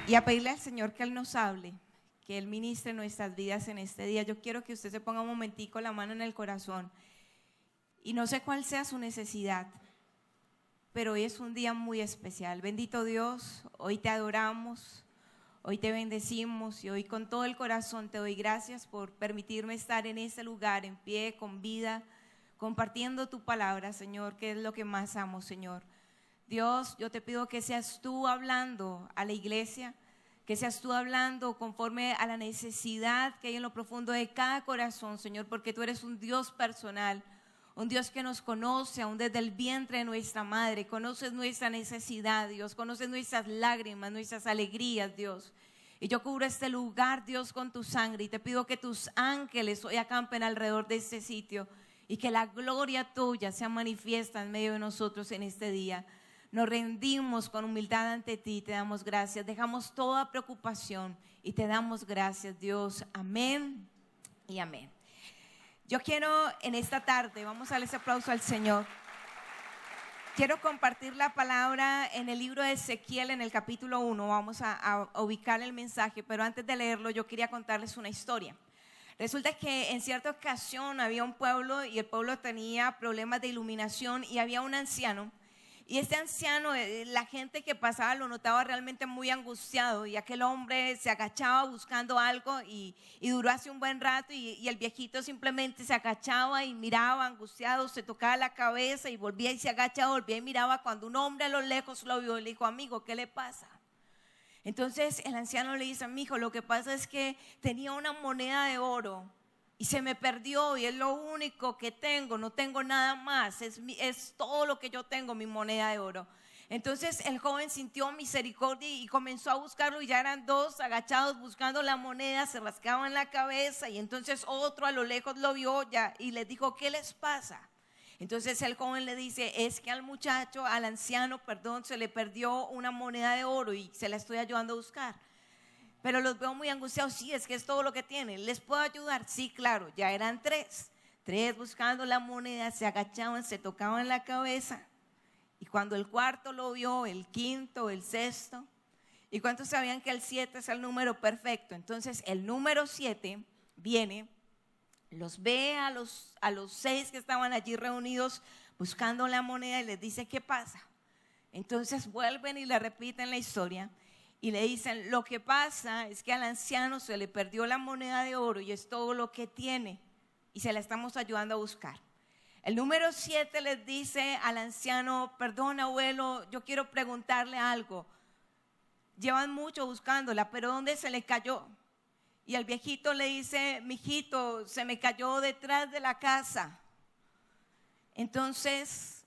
y a pedirle al Señor que Él nos hable, que Él ministre nuestras vidas en este día. Yo quiero que usted se ponga un momentico la mano en el corazón y no sé cuál sea su necesidad, pero hoy es un día muy especial. Bendito Dios, hoy te adoramos, hoy te bendecimos y hoy con todo el corazón te doy gracias por permitirme estar en este lugar, en pie, con vida, compartiendo tu palabra, Señor, que es lo que más amo, Señor. Dios, yo te pido que seas tú hablando a la iglesia, que seas tú hablando conforme a la necesidad que hay en lo profundo de cada corazón, Señor, porque tú eres un Dios personal, un Dios que nos conoce aún desde el vientre de nuestra madre, conoces nuestra necesidad, Dios, conoces nuestras lágrimas, nuestras alegrías, Dios. Y yo cubro este lugar, Dios, con tu sangre y te pido que tus ángeles hoy acampen alrededor de este sitio y que la gloria tuya sea manifiesta en medio de nosotros en este día. Nos rendimos con humildad ante ti, te damos gracias, dejamos toda preocupación y te damos gracias, Dios. Amén y amén. Yo quiero en esta tarde, vamos a darle ese aplauso al Señor. Quiero compartir la palabra en el libro de Ezequiel, en el capítulo 1, vamos a ubicar el mensaje, pero antes de leerlo yo quería contarles una historia. Resulta que en cierta ocasión había un pueblo y el pueblo tenía problemas de iluminación y había un anciano. Y este anciano, la gente que pasaba lo notaba realmente muy angustiado y aquel hombre se agachaba buscando algo y duró así un buen rato y el viejito simplemente se agachaba y miraba angustiado, se tocaba la cabeza y volvía y se agachaba, volvía y miraba. Cuando un hombre a lo lejos lo vio, le dijo: amigo, ¿qué le pasa? Entonces el anciano le dice: amigo, lo que pasa es que tenía una moneda de oro y se me perdió y es lo único que tengo, no tengo nada más, es todo lo que yo tengo, mi moneda de oro. Entonces el joven sintió misericordia y comenzó a buscarlo y ya eran dos agachados buscando la moneda, se rascaban la cabeza y entonces otro a lo lejos lo vio ya y les dijo: ¿qué les pasa? Entonces el joven le dice: es que al muchacho, al anciano, perdón, se le perdió una moneda de oro y se la estoy ayudando a buscar. Pero los veo muy angustiados. Sí, es que es todo lo que tienen. ¿Les puedo ayudar? Sí, claro, ya eran tres buscando la moneda, se agachaban, se tocaban la cabeza. Y cuando el cuarto lo vio, el quinto, el sexto. ¿Y cuántos sabían que el 7 es el número perfecto? Entonces el número 7 viene, los ve a los 6 que estaban allí reunidos buscando la moneda y les dice: ¿qué pasa? Entonces vuelven y le repiten la historia. Y le dicen: lo que pasa es que al anciano se le perdió la moneda de oro y es todo lo que tiene y se la estamos ayudando a buscar. El número 7 les dice al anciano: perdón, abuelo, yo quiero preguntarle algo. Llevan mucho buscándola, pero ¿dónde se le cayó? Y el viejito le dice: mijito, se me cayó detrás de la casa. Entonces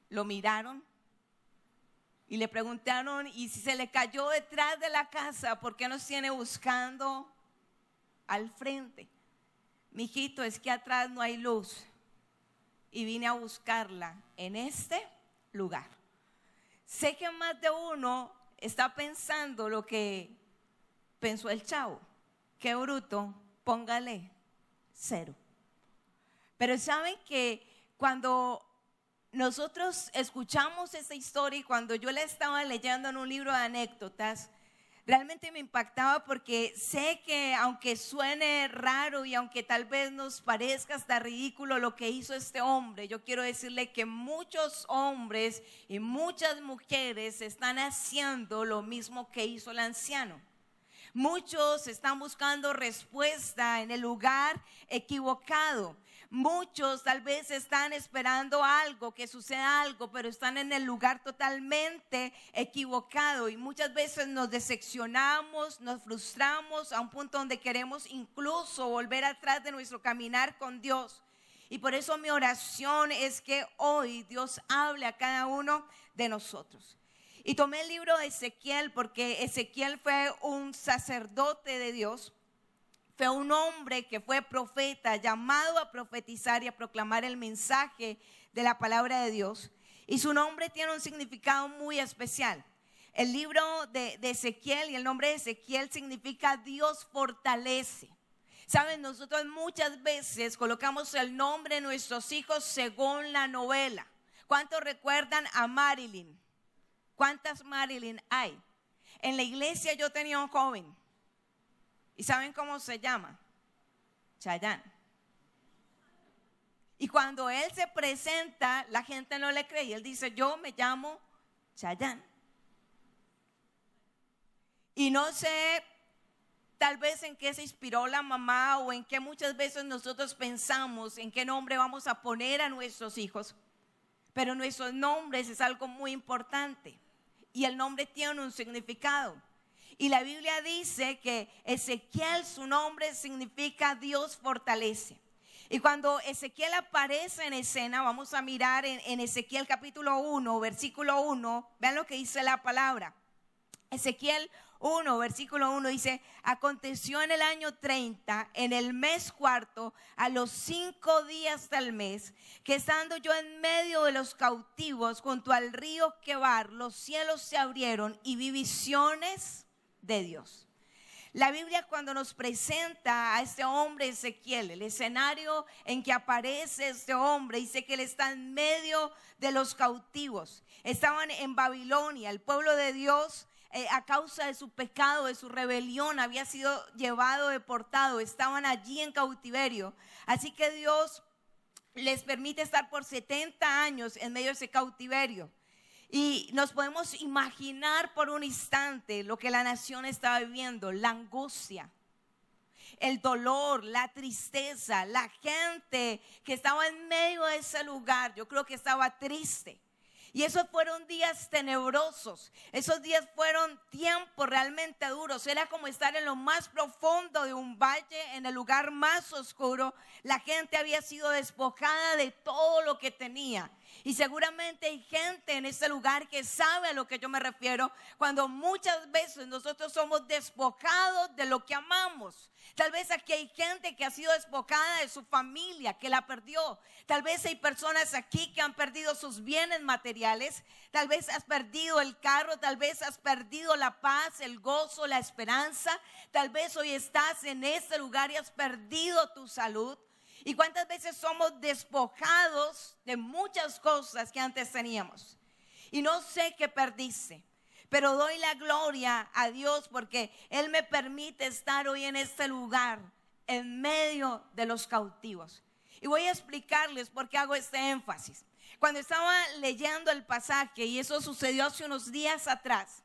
lo miraron y le preguntaron: y si se le cayó detrás de la casa, ¿por qué nos tiene buscando al frente? Mijito, es que atrás no hay luz y vine a buscarla en este lugar. Sé que más de uno está pensando lo que pensó el chavo: qué bruto, póngale 0. Pero saben que cuando nosotros escuchamos esta historia y cuando yo la estaba leyendo en un libro de anécdotas, realmente me impactaba porque sé que aunque suene raro y aunque tal vez nos parezca hasta ridículo lo que hizo este hombre, yo quiero decirle que muchos hombres y muchas mujeres están haciendo lo mismo que hizo el anciano. Muchos están buscando respuesta en el lugar equivocado. Muchos tal vez están esperando algo, que suceda algo, pero están en el lugar totalmente equivocado. Y muchas veces nos decepcionamos, nos frustramos a un punto donde queremos incluso volver atrás de nuestro caminar con Dios. Y por eso mi oración es que hoy Dios hable a cada uno de nosotros. Y tomé el libro de Ezequiel porque Ezequiel fue un sacerdote de Dios. Fue un hombre que fue profeta, llamado a profetizar y a proclamar el mensaje de la palabra de Dios. Y su nombre tiene un significado muy especial. El libro de Ezequiel y el nombre de Ezequiel significa Dios fortalece. Saben, nosotros muchas veces colocamos el nombre de nuestros hijos según la novela. ¿Cuántos recuerdan a Marilyn? ¿Cuántas Marilyn hay? En la iglesia yo tenía un joven. ¿Y saben cómo se llama? Chayanne. Y cuando él se presenta, la gente no le cree. Y él dice, yo me llamo Chayanne. Y no sé, tal vez en qué se inspiró la mamá o en qué muchas veces nosotros pensamos en qué nombre vamos a poner a nuestros hijos. Pero nuestros nombres es algo muy importante. Y el nombre tiene un significado. Y la Biblia dice que Ezequiel, su nombre significa Dios fortalece. Y cuando Ezequiel aparece en escena, vamos a mirar en Ezequiel capítulo 1, versículo 1, vean lo que dice la palabra. Ezequiel 1, versículo 1 dice, aconteció en el año 30, en el mes cuarto, a los 5 días del mes, que estando yo en medio de los cautivos, junto al río Quebar, los cielos se abrieron y vi visiones de Dios. La Biblia cuando nos presenta a este hombre Ezequiel, el escenario en que aparece este hombre, dice que él está en medio de los cautivos. Estaban en Babilonia, el pueblo de Dios a causa de su pecado, de su rebelión, había sido llevado, deportado, estaban allí en cautiverio. Así que Dios les permite estar por 70 años en medio de ese cautiverio. Y nos podemos imaginar por un instante lo que la nación estaba viviendo, la angustia, el dolor, la tristeza, la gente que estaba en medio de ese lugar, yo creo que estaba triste. Y esos fueron días tenebrosos, esos días fueron tiempos realmente duros. Era como estar en lo más profundo de un valle, en el lugar más oscuro. La gente había sido despojada de todo lo que tenía. Y seguramente hay gente en este lugar que sabe a lo que yo me refiero, cuando muchas veces nosotros somos despojados de lo que amamos. Tal vez aquí hay gente que ha sido despojada de su familia, que la perdió. Tal vez hay personas aquí que han perdido sus bienes materiales. Tal vez has perdido el carro, tal vez has perdido la paz, el gozo, la esperanza. Tal vez hoy estás en este lugar y has perdido tu salud. ¿Y cuántas veces somos despojados de muchas cosas que antes teníamos? Y no sé qué perdiste, pero doy la gloria a Dios porque Él me permite estar hoy en este lugar, en medio de los cautivos. Y voy a explicarles por qué hago este énfasis. Cuando estaba leyendo el pasaje, y eso sucedió hace unos días atrás,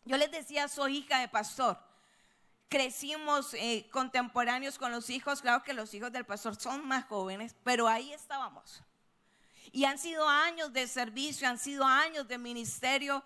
yo les decía, soy hija de pastor. Crecimos contemporáneos con los hijos, claro que los hijos del pastor son más jóvenes, pero ahí estábamos. Y han sido años de servicio, han sido años de ministerio.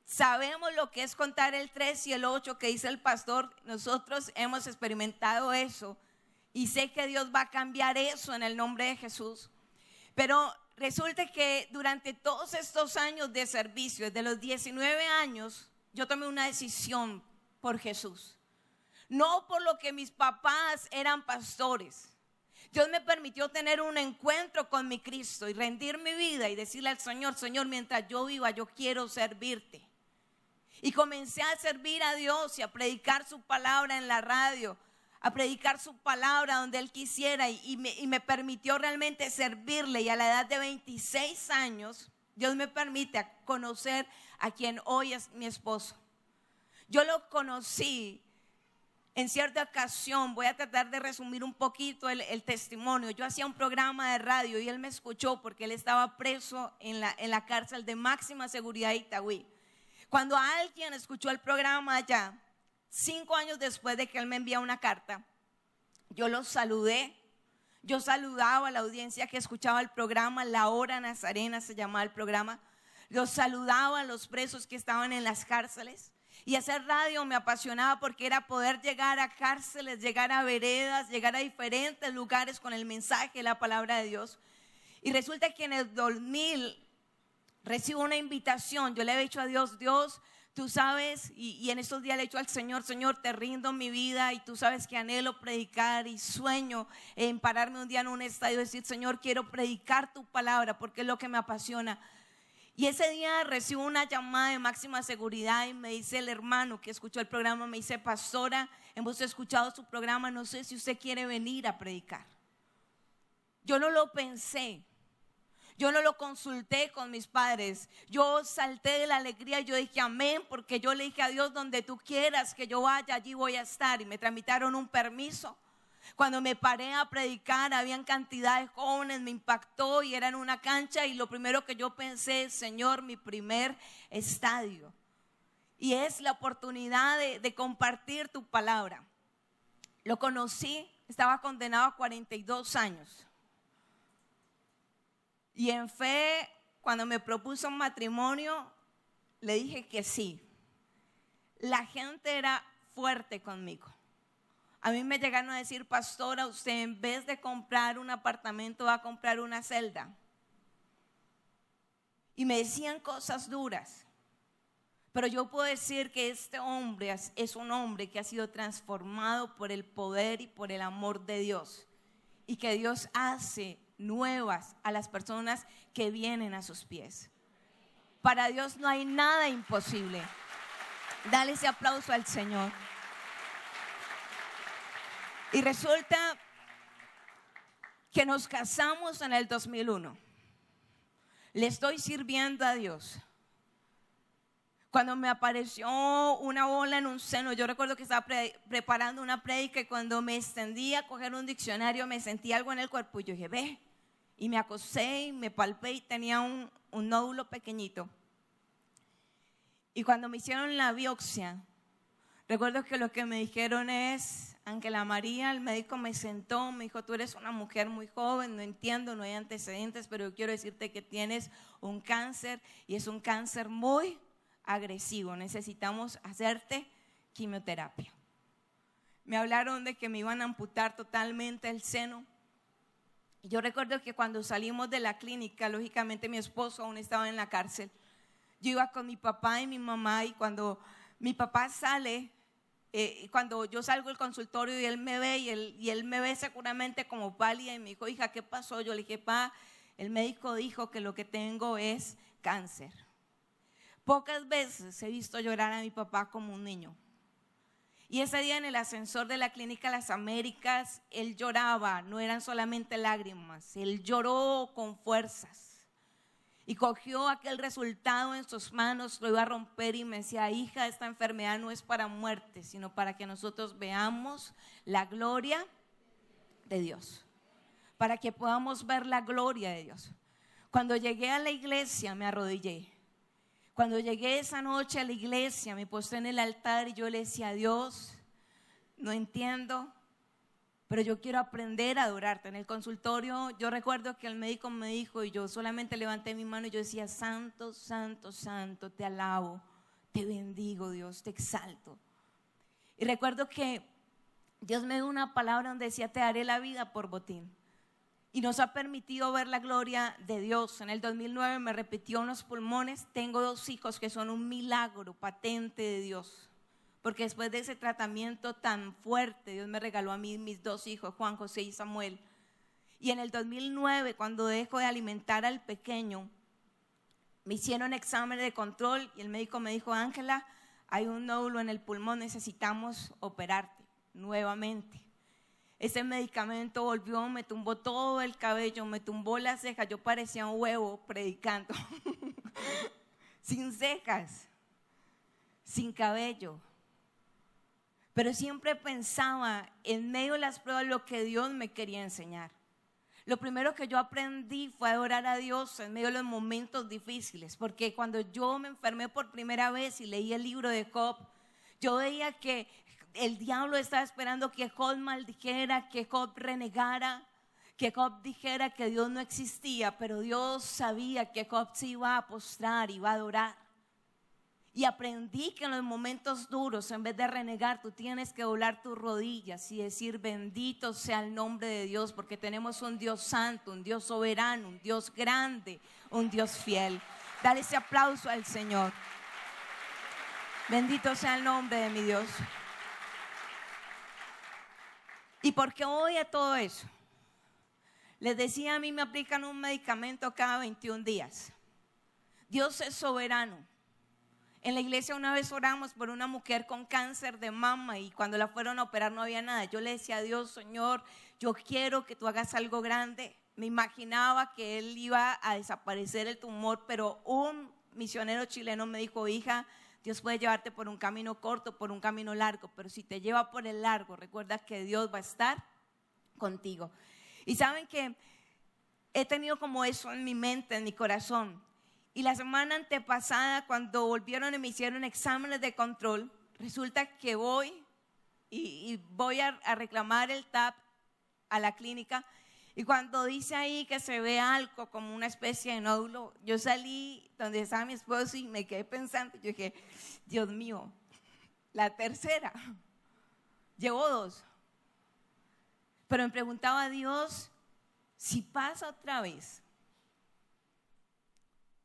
Sabemos lo que es contar el 3 y el 8 que dice el pastor. Nosotros hemos experimentado eso y sé que Dios va a cambiar eso en el nombre de Jesús. Pero resulta que durante todos estos años de servicio, desde los 19 años, yo tomé una decisión por Jesús, no por lo que mis papás eran pastores. Dios me permitió tener un encuentro con mi Cristo y rendir mi vida y decirle al Señor, Señor, mientras yo viva, yo quiero servirte. Y comencé a servir a Dios y a predicar su palabra en la radio, a predicar su palabra donde Él quisiera y me permitió realmente servirle. Y a la edad de 26 años, Dios me permite conocer a quien hoy es mi esposo. Yo lo conocí en cierta ocasión, voy a tratar de resumir un poquito el testimonio. Yo hacía un programa de radio y él me escuchó porque él estaba preso en la cárcel de máxima seguridad de Itagüí. Cuando alguien escuchó el programa allá, 5 años después de que él me envía una carta, yo lo saludé. Yo saludaba a la audiencia que escuchaba el programa, La Hora Nazarena se llamaba el programa. Yo saludaba a los presos que estaban en las cárceles. Y hacer radio me apasionaba porque era poder llegar a cárceles, llegar a veredas, llegar a diferentes lugares con el mensaje de la palabra de Dios. Y resulta que en el 2000 recibo una invitación. Yo le he dicho a Dios, Dios, tú sabes, y en estos días le he dicho al Señor, Señor, te rindo mi vida y tú sabes que anhelo predicar y sueño en pararme un día en un estadio y decir, Señor, quiero predicar tu palabra porque es lo que me apasiona. Y ese día recibo una llamada de máxima seguridad y me dice el hermano que escuchó el programa, me dice, pastora, hemos escuchado su programa, no sé si usted quiere venir a predicar. Yo no lo pensé. Yo no lo consulté con mis padres. Yo salté de la alegría y yo dije amén, porque yo le dije a Dios, donde tú quieras que yo vaya, allí voy a estar. Y me tramitaron un permiso. Cuando me paré a predicar, habían cantidad de jóvenes, me impactó y era en una cancha. Y lo primero que yo pensé, Señor, mi primer estadio. Y es la oportunidad de compartir tu palabra. Lo conocí, estaba condenado a 42 años. Y en fe, cuando me propuso un matrimonio, le dije que sí. La gente era fuerte conmigo. A mí me llegaron a decir, pastora, usted en vez de comprar un apartamento va a comprar una celda. Y me decían cosas duras. Pero yo puedo decir que este hombre es un hombre que ha sido transformado por el poder y por el amor de Dios. Y que Dios hace nuevas a las personas que vienen a sus pies. Para Dios no hay nada imposible. Dale ese aplauso al Señor. Y resulta que nos casamos en el 2001. Le estoy sirviendo a Dios. Cuando me apareció una bola en un seno, yo recuerdo que estaba preparando una prédica y cuando me extendí a coger un diccionario me sentí algo en el cuerpo y yo dije, ve, y me acosté y me palpé y tenía un nódulo pequeñito. Y cuando me hicieron la biopsia, recuerdo que lo que me dijeron es, Ángela María, el médico me sentó, me dijo, tú eres una mujer muy joven, no entiendo, no hay antecedentes, pero yo quiero decirte que tienes un cáncer y es un cáncer muy agresivo, necesitamos hacerte quimioterapia. Me hablaron de que me iban a amputar totalmente el seno. Y yo recuerdo que cuando salimos de la clínica, lógicamente mi esposo aún estaba en la cárcel. Yo iba con mi papá y mi mamá y cuando mi papá sale, cuando yo salgo del consultorio y él me ve y él me ve seguramente como pálida y me dijo, hija, ¿qué pasó? Yo le dije, pa, el médico dijo que lo que tengo es cáncer. Pocas veces he visto llorar a mi papá como un niño. Y ese día en el ascensor de la Clínica Las Américas, él lloraba, no eran solamente lágrimas, él lloró con fuerzas. Y cogió aquel resultado en sus manos, lo iba a romper y me decía, hija, esta enfermedad no es para muerte, sino para que nosotros veamos la gloria de Dios. Para que podamos ver la gloria de Dios. Cuando llegué a la iglesia me arrodillé. Cuando llegué esa noche a la iglesia, me posté en el altar y yo le decía a Dios, no entiendo, pero yo quiero aprender a adorarte. En el consultorio yo recuerdo que el médico me dijo y yo solamente levanté mi mano y yo decía, santo, santo, santo, te alabo, te bendigo Dios, te exalto. Y recuerdo que Dios me dio una palabra donde decía, te daré la vida por botín. Y nos ha permitido ver la gloria de Dios. En el 2009 me repitió en los pulmones. Tengo 2 hijos que son un milagro patente de Dios. Porque después de ese tratamiento tan fuerte, Dios me regaló a mí mis 2 hijos, Juan José y Samuel. Y en el 2009, cuando dejo de alimentar al pequeño, me hicieron examen de control y el médico me dijo, Ángela, hay un nódulo en el pulmón, necesitamos operarte nuevamente. Ese medicamento volvió, me tumbó todo el cabello, me tumbó las cejas, yo parecía un huevo predicando, sin cejas, sin cabello. Pero siempre pensaba en medio de las pruebas lo que Dios me quería enseñar. Lo primero que yo aprendí fue adorar a Dios en medio de los momentos difíciles, porque cuando yo me enfermé por primera vez y leí el libro de Job, yo veía que el diablo estaba esperando que Job maldijera, que Job renegara, que Job dijera que Dios no existía, pero Dios sabía que Job se iba a postrar, iba a adorar. Y aprendí que en los momentos duros, en vez de renegar, tú tienes que doblar tus rodillas y decir bendito sea el nombre de Dios, porque tenemos un Dios santo, un Dios soberano, un Dios grande, un Dios fiel. Dale ese aplauso al Señor. Bendito sea el nombre de mi Dios. ¿Y por qué voy a todo eso? Les decía, a mí me aplican un medicamento cada 21 días. Dios es soberano. En la iglesia una vez oramos por una mujer con cáncer de mama y cuando la fueron a operar no había nada. Yo le decía a Dios, Señor, yo quiero que tú hagas algo grande. me imaginaba que él iba a desaparecer el tumor, pero un misionero chileno me dijo: hija, Dios puede llevarte por un camino corto, por un camino largo, pero si te lleva por el largo, recuerda que Dios va a estar contigo. Y saben que he tenido como eso en mi mente, en mi corazón. Y la semana antepasada, cuando volvieron y me hicieron exámenes de control, resulta que voy a reclamar el TAP a la clínica. Y cuando dice ahí que se ve algo como una especie de nódulo, yo salí donde estaba mi esposo y me quedé pensando. Yo dije: Dios mío, la tercera, llevo 2. Pero me preguntaba a Dios: si pasa otra vez,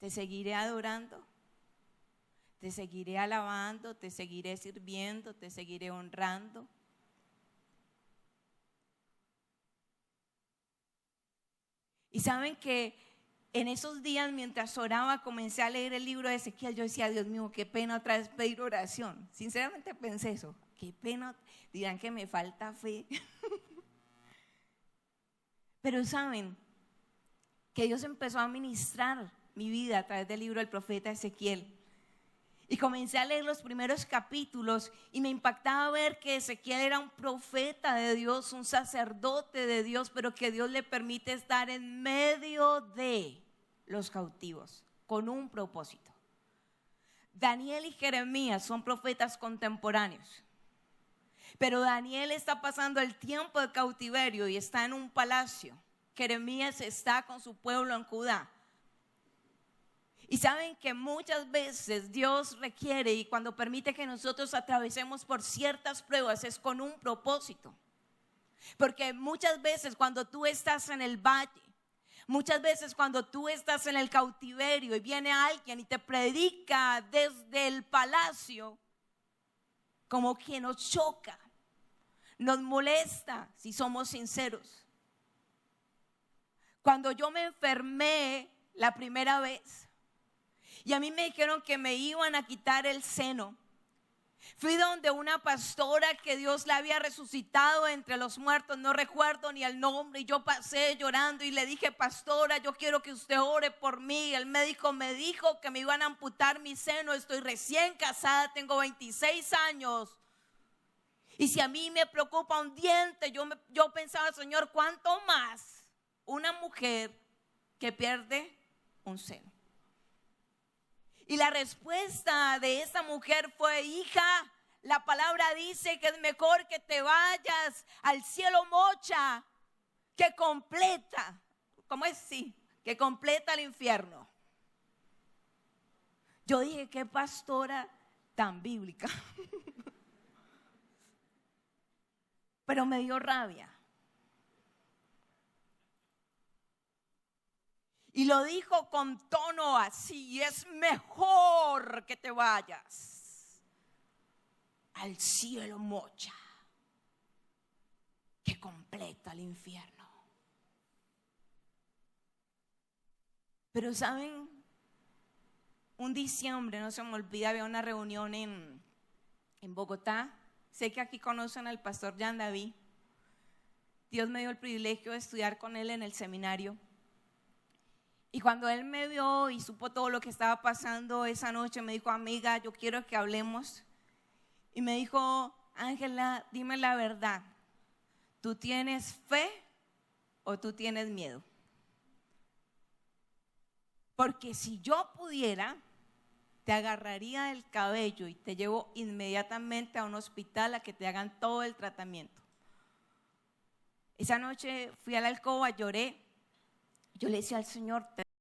¿te seguiré adorando? ¿Te seguiré alabando? ¿Te seguiré sirviendo? ¿Te seguiré honrando? Y saben que en esos días, mientras oraba, comencé a leer el libro de Ezequiel. Yo decía: Dios mío, qué pena otra vez pedir oración. Sinceramente pensé eso: qué pena, dirán que me falta fe. Pero saben que Dios empezó a ministrar mi vida a través del libro del profeta Ezequiel. Y comencé a leer los primeros capítulos y me impactaba ver que Ezequiel era un profeta de Dios, un sacerdote de Dios, pero que Dios le permite estar en medio de los cautivos con un propósito. Daniel y Jeremías son profetas contemporáneos, pero Daniel está pasando el tiempo de cautiverio y está en un palacio. Jeremías está con su pueblo en Judá. Y saben que muchas veces Dios requiere, y cuando permite que nosotros atravesemos por ciertas pruebas, es con un propósito. Porque muchas veces cuando tú estás en el valle, muchas veces cuando tú estás en el cautiverio y viene alguien y te predica desde el palacio, como que nos choca, nos molesta, si somos sinceros. Cuando yo me enfermé la primera vez y a mí me dijeron que me iban a quitar el seno, fui donde una pastora que Dios la había resucitado entre los muertos, no recuerdo ni el nombre, y yo pasé llorando y le dije: pastora, yo quiero que usted ore por mí. El médico me dijo que me iban a amputar mi seno, estoy recién casada, tengo 26 años. Y si a mí me preocupa un diente, yo pensaba: Señor, ¿cuánto más una mujer que pierde un seno? Y la respuesta de esa mujer fue: hija, la palabra dice que es mejor que te vayas al cielo mocha que completa. ¿Cómo es? Sí, que completa el infierno. Yo dije: qué pastora tan bíblica. Pero me dio rabia. Y lo dijo con tono así: es mejor que te vayas al cielo mocha que completa el infierno. Pero saben, un diciembre, no se me olvida, había una reunión en Bogotá. Sé que aquí conocen al pastor Jan David. Dios me dio el privilegio de estudiar con él en el seminario. Y cuando él me vio y supo todo lo que estaba pasando esa noche, me dijo: amiga, yo quiero que hablemos. Y me dijo: Ángela, dime la verdad, ¿tú tienes fe o tú tienes miedo? Porque si yo pudiera, te agarraría del cabello y te llevo inmediatamente a un hospital a que te hagan todo el tratamiento. Esa noche fui a la alcoba, lloré. Yo le decía al Señor: te